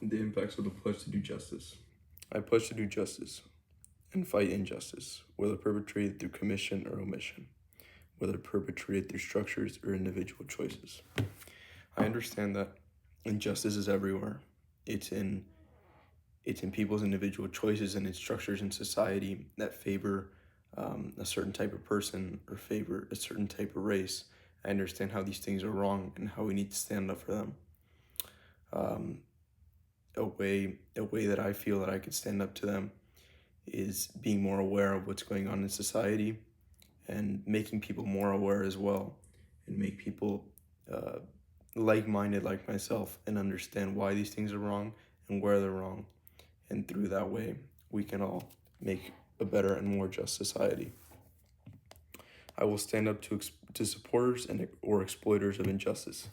The impacts of the pledge to do justice. I pledge to do justice and fight injustice, whether perpetrated through commission or omission, whether perpetrated through structures or individual choices. I understand that injustice is everywhere. It's in it's in people's individual choices and in structures in society that favor a certain type of person or favor a certain type of race. I understand how these things are wrong and how we need to stand up for them. Um, a way that I feel that I could stand up to them is being more aware of what's going on in society and making people more aware as well, and make people uh, like-minded like myself and understand why these things are wrong and where they're wrong. And through that way, we can all make a better and more just society. I will stand up to supporters and or exploiters of injustice.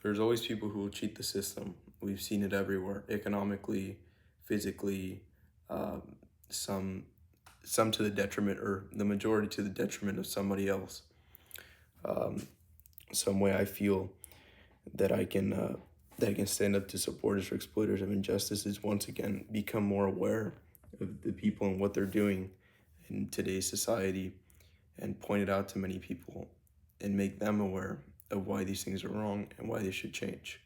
There's always people who will cheat the system. We've seen it everywhere, economically, physically, um, some some to the detriment, or the majority to the detriment of somebody else. Um, some way I feel that I can stand up to supporters or exploiters of injustice is once again become more aware of the people and what they're doing in today's society, and point it out to many people and make them aware of why these things are wrong and why they should change.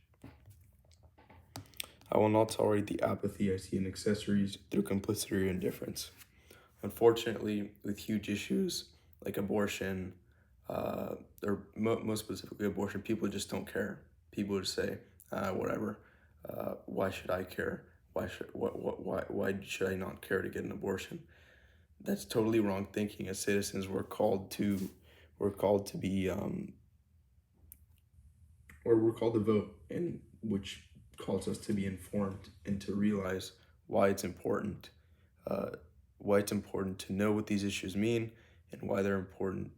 I will not tolerate the apathy I see in accessories through complicity or indifference. Unfortunately, with huge issues like abortion, most specifically abortion, people just don't care. People just say, whatever. Why should I care? Why should I not care to get an abortion? That's totally wrong thinking. As citizens, we're called to be or we're called to vote, and which calls us to be informed and to realize why it's important, uh, why it's important to know what these issues mean and why they're important,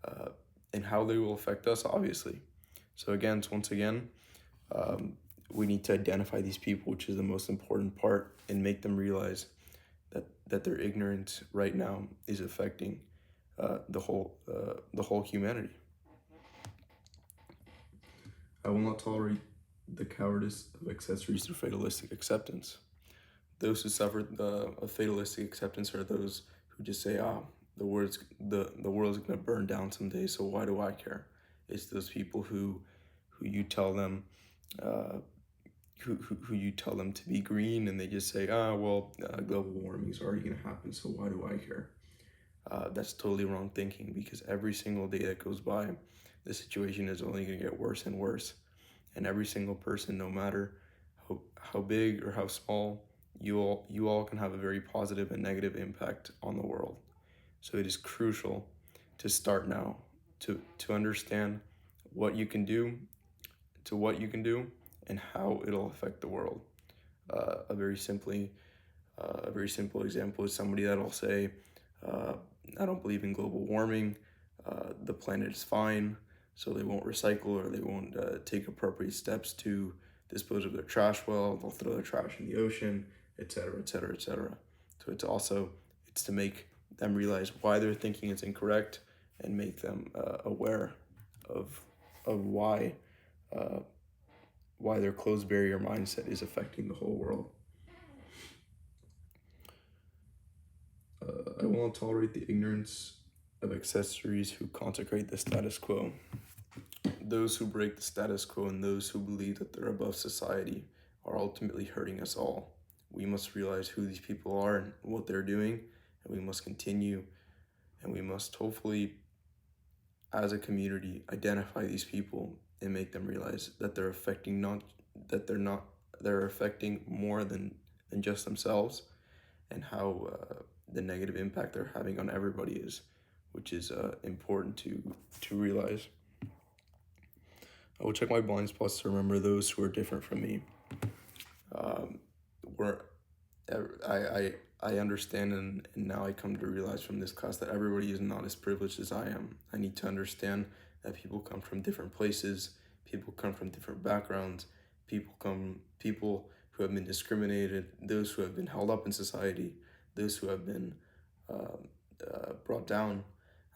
uh, and how they will affect us, obviously. So again, once again, um, we need to identify these people, which is the most important part, and make them realize that their ignorance right now is affecting the whole humanity. I will not tolerate the cowardice of accessories through fatalistic acceptance. Those who suffer a fatalistic acceptance are those who just say, "Ah, the world's gonna burn down someday, so why do I care?" It's those people who you tell them uh, who you tell them to be green, and they just say, "Ah, well, global warming is already gonna happen, so why do I care?" That's totally wrong thinking, because every single day that goes by, the situation is only gonna get worse and worse. And every single person, no matter how big or how small, you all can have a very positive and negative impact on the world. So it is crucial to start now, to understand what you can do, what you can do, and how it'll affect the world. A very simply a very simple example is somebody that'll say, uh, "I don't believe in global warming. The planet is fine," so they won't recycle, or they won't take appropriate steps to dispose of their trash well. They'll throw their trash in the ocean, etc., etc., etc. So it's to make them realize why they're thinking it's incorrect, and make them aware of of uh, why their closed barrier mindset is affecting the whole world. I will not tolerate the ignorance of accessories who consecrate the status quo. Those who break the status quo and those who believe that they're above society are ultimately hurting us all. We must realize who these people are and what they're doing, and we must continue, and we must hopefully, as a community, identify these people and make them realize that they're affecting that they're not they're affecting more than just themselves, and how the negative impact they're having on everybody is, which is important to realize. I will check my blind spots to remember those who are different from me. Um, where I understand, and now I come to realize from this class that everybody is not as privileged as I am. I need to understand that people come from different places, people come from different backgrounds, people who have been discriminated, those who have been held up in society, those who have been um, brought down.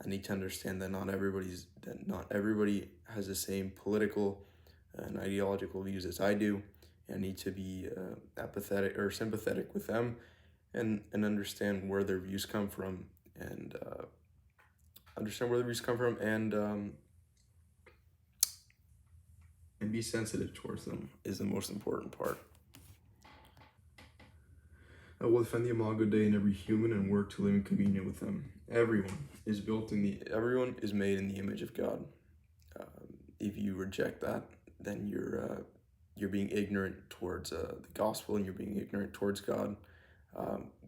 I need to understand that not everybody has the same political and ideological views as I do, I need to be apathetic or sympathetic with them, and understand where their views come from, and and be sensitive towards them is the most important part. I will defend the Imago Dei in every human and work to live in communion with them. Everyone is made in the image of God. If you reject that, then you're being ignorant towards the gospel, and you're being ignorant towards God.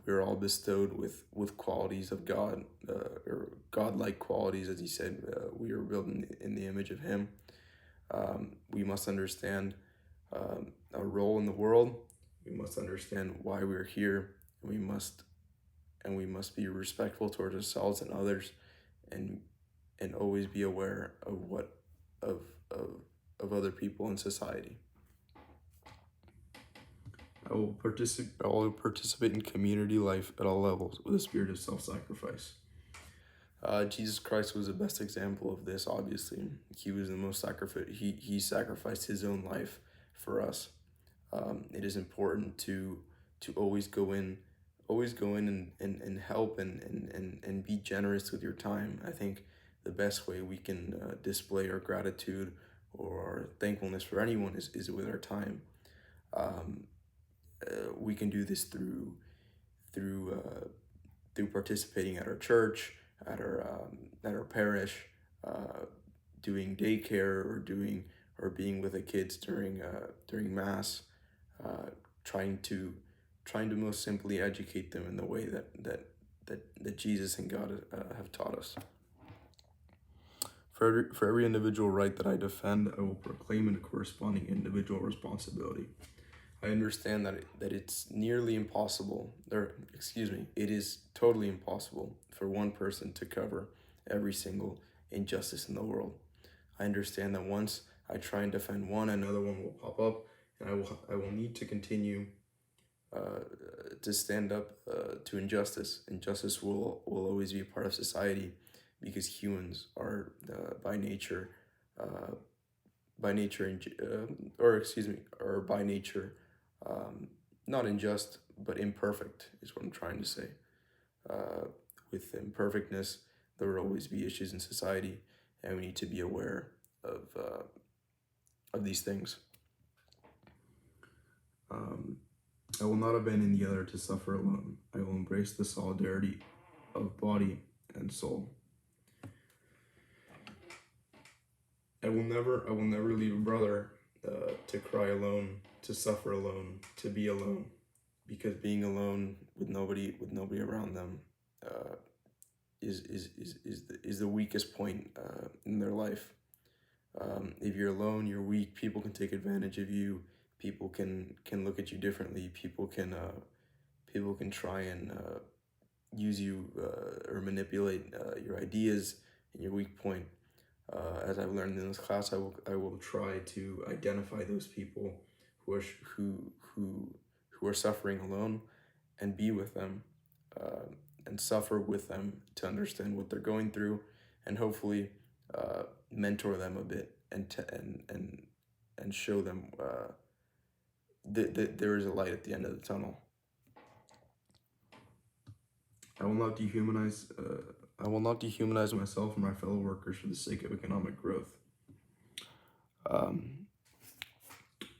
We're all bestowed with qualities of God, or God-like qualities, as he said. We are built in the image of him. We must understand our role in the world. We must understand why we're here. And we must be respectful towards ourselves and others, and always be aware of other people in society. I will participate in community life at all levels with a spirit of self-sacrifice. Jesus Christ was the best example of this. Obviously, he was the most he sacrificed his own life for us. It is important to always go in and help and be generous with your time. I think the best way we can display our gratitude or our thankfulness for anyone is with our time. We can do this through participating at our church, at our parish, doing daycare, or being with the kids during mass, trying to most simply educate them in the way that Jesus and God have taught us. For every individual right that I defend, I will proclaim a corresponding individual responsibility. I understand that it's nearly impossible, it is totally impossible for one person to cover every single injustice in the world. I understand that once I try and defend one, another one will pop up, and I will need to continue to stand up to injustice. Injustice will always be a part of society, because humans are by nature not unjust, but imperfect is what I'm trying to say. With imperfectness, there will always be issues in society, and we need to be aware of these things. I will not abandon the other to suffer alone. I will embrace the solidarity of body and soul. I will never leave a brother to cry alone, to suffer alone, to be alone, because being alone with nobody around them is the weakest point in their life. If you're alone, you're weak. People can take advantage of you. People can look at you differently. People can try and use you or manipulate your ideas and your weak point. As I've learned in this class, I will try to identify those people who are suffering alone, and be with them, and suffer with them to understand what they're going through, and hopefully mentor them a bit, and show them that there is a light at the end of the tunnel. I will not dehumanize myself or my fellow workers for the sake of economic growth.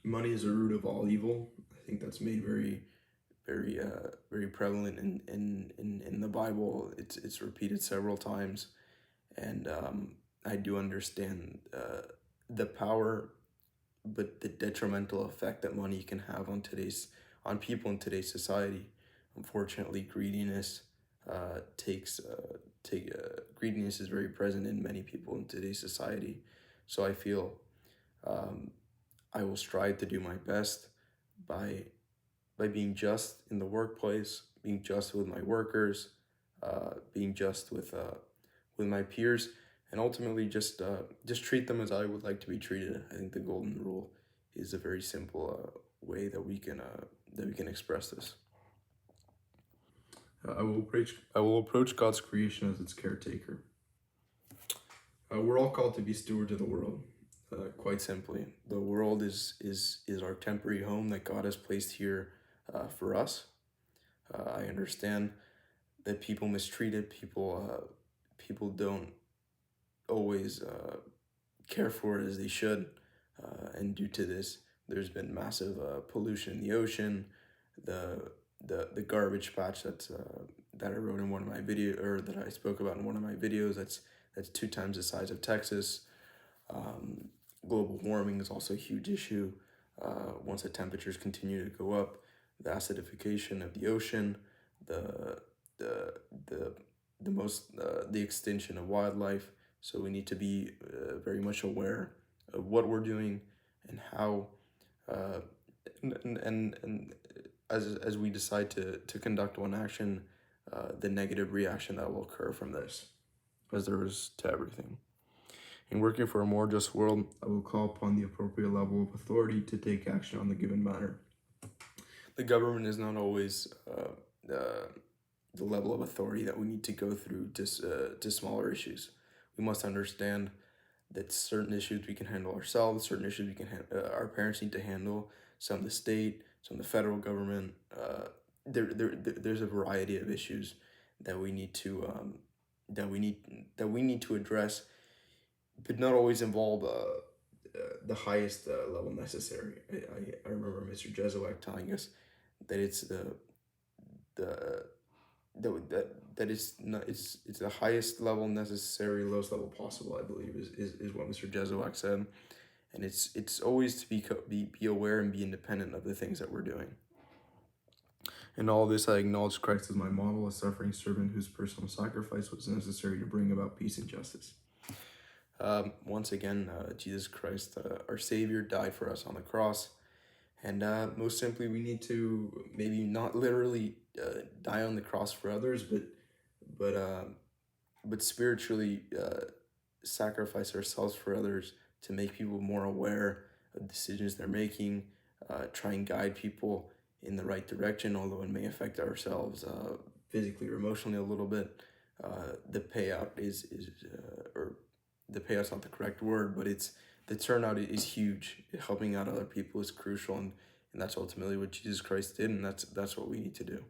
Money is the root of all evil. I think that's made very prevalent in the Bible. It's repeated several times, and I do understand the power, but the detrimental effect that money can have on people in today's society. Unfortunately, greediness greediness is very present in many people in today's society. So I feel I will strive to do my best by being just in the workplace, being just with my workers, being just with my peers, and ultimately just treat them as I would like to be treated. I think the golden rule is a very simple way that we can express this. I will approach God's creation as its caretaker. We're all called to be stewards of the world. Quite simply, the world is our temporary home that God has placed here for us. I understand that people mistreat it. People don't always care for it as they should, and due to this, there's been massive pollution in the ocean. The the garbage patch that I wrote in one of my that I spoke about in one of my videos. That's 2 times the size of Texas. Um, Global warming is also a huge issue. Once the temperatures continue to go up, the acidification of the ocean, the the the the extinction of wildlife. So we need to be very much aware of what we're doing and how, uh, and as we decide to conduct one action, the negative reaction that will occur from this, as there is to everything. In working for a more just world, I will call upon the appropriate level of authority to take action on the given matter. The government is not always the level of authority that we need to go through to smaller issues. We must understand that certain issues we can handle ourselves, certain issues our parents need to handle, some the state, some the federal government. There's a variety of issues that we need to address, but not always involve the highest level necessary. I remember Mr. Jesuak telling us that it's the that it's not it's the highest level necessary, lowest level possible. I believe is what Mr. Jesuak said, and it's always to be aware and be independent of the things that we're doing. In all this, I acknowledge Christ as my model, a suffering servant whose personal sacrifice was necessary to bring about peace and justice. Once again, Jesus Christ, our Savior, died for us on the cross. And most simply, we need to maybe not literally die on the cross for others, but spiritually sacrifice ourselves for others to make people more aware of decisions they're making, try and guide people in the right direction, although it may affect ourselves physically or emotionally a little bit. The payout or the payout's not the correct word, but the turnout is huge. Helping out other people is crucial, and that's ultimately what Jesus Christ did, and that's what we need to do.